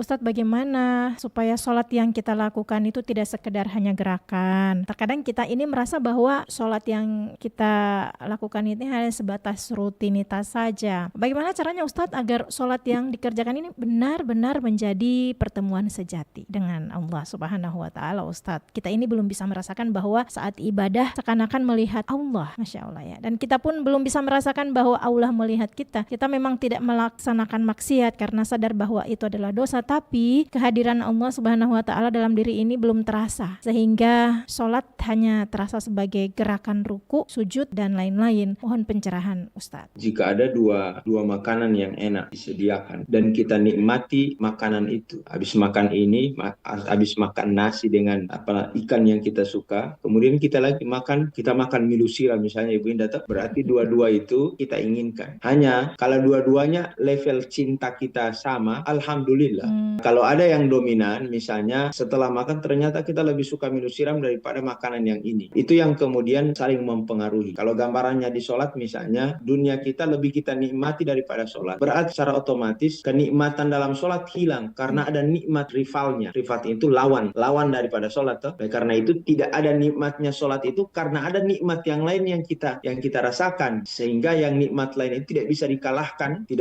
Ustadz, bagaimana supaya sholat yang kita lakukan itu tidak sekedar hanya gerakan? Terkadang kita ini merasa bahwa sholat yang kita lakukan ini hanya sebatas rutinitas saja. Bagaimana caranya Ustadz agar sholat yang dikerjakan ini benar-benar menjadi pertemuan sejati dengan Allah Subhanahu wa Ta'ala, Ustadz? Kita ini belum bisa merasakan bahwa saat ibadah seakan-akan melihat Allah, Masya Allah ya. Dan kita pun belum bisa merasakan bahwa Allah melihat kita. Kita memang tidak melaksanakan maksiat karena sadar bahwa itu adalah dosa, tapi kehadiran Allah Subhanahu wa Ta'ala dalam diri ini belum terasa, sehingga sholat hanya terasa sebagai gerakan ruku, sujud, dan lain-lain. Mohon pencerahan Ustadz. Jika ada dua makanan yang enak disediakan dan kita nikmati makanan itu, habis makan ini, habis makan nasi dengan ikan yang kita suka, kemudian kita makan mie siram misalnya, Ibu Indah, berarti dua-dua itu kita inginkan. Hanya kalau dua-duanya level cinta kita sama, alhamdulillah. Kalau ada yang dominan, misalnya setelah makan ternyata kita lebih suka mie siram daripada makanan yang ini, itu yang kemudian saling mempengaruhi. Kalau gambarannya di sholat misalnya, dunia kita lebih kita nikmati daripada sholat, berarti secara otomatis kenikmatan dalam sholat hilang karena ada nikmat rivalnya. Rival itu lawan daripada sholat. Karena itu tidak ada nikmatnya sholat itu karena ada nikmat yang lain yang kita rasakan, sehingga yang nikmat lain itu tidak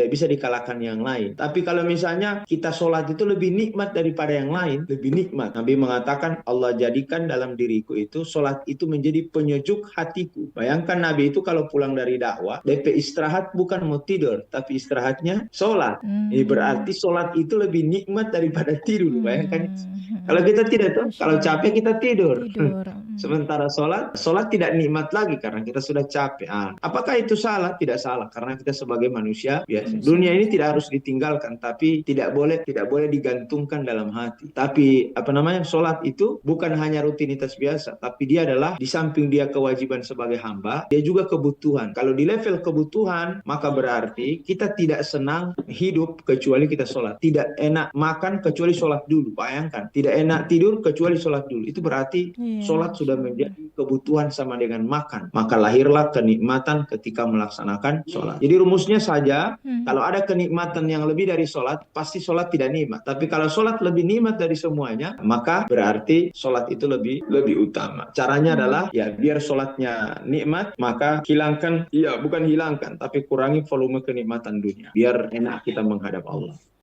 bisa dikalahkan yang lain. Tapi kalau misalnya kita sholat itu lebih nikmat daripada yang lain, lebih nikmat. Nabi mengatakan, Allah jadikan dalam diriku itu sholat itu menjadi penyejuk hatiku. Bayangkan Nabi itu kalau pulang dari dakwah, DP istirahat bukan mau tidur, tapi istirahatnya sholat. Ini berarti sholat itu lebih nikmat daripada tidur. Bayangkan. Kalau kita tidak tuh, kalau capek kita tidur. Sementara sholat tidak nikmat lagi karena kita sudah capek. Apakah itu salah? Tidak salah, karena kita sebagai manusia biasa. Dunia ini tidak harus ditinggalkan, tapi tidak boleh digantungkan dalam hati. Tapi sholat itu bukan hanya rutinitas biasa, tapi dia adalah di samping dia kewajiban sebagai hamba, dia juga kebutuhan. Kalau di level kebutuhan, maka berarti kita tidak senang hidup kecuali kita sholat. Tidak enak makan kecuali sholat dulu. Bayangkan, tidak enak tidur kecuali sholat dulu. Itu berarti sholat sudah menjadi kebutuhan sama dengan makan. Maka lahirlah kenikmatan ketika melaksanakan sholat. Jadi rumusnya saja, kalau ada kenikmatan yang lebih dari sholat, pasti sholat tidak nikmat. Tapi kalau sholat lebih nikmat dari semuanya, maka berarti sholat itu lebih utama. Caranya adalah ya biar sholatnya nikmat, maka bukan hilangkan, tapi kurangi volume kenikmatan dunia. Biar enak kita menghadap Allah.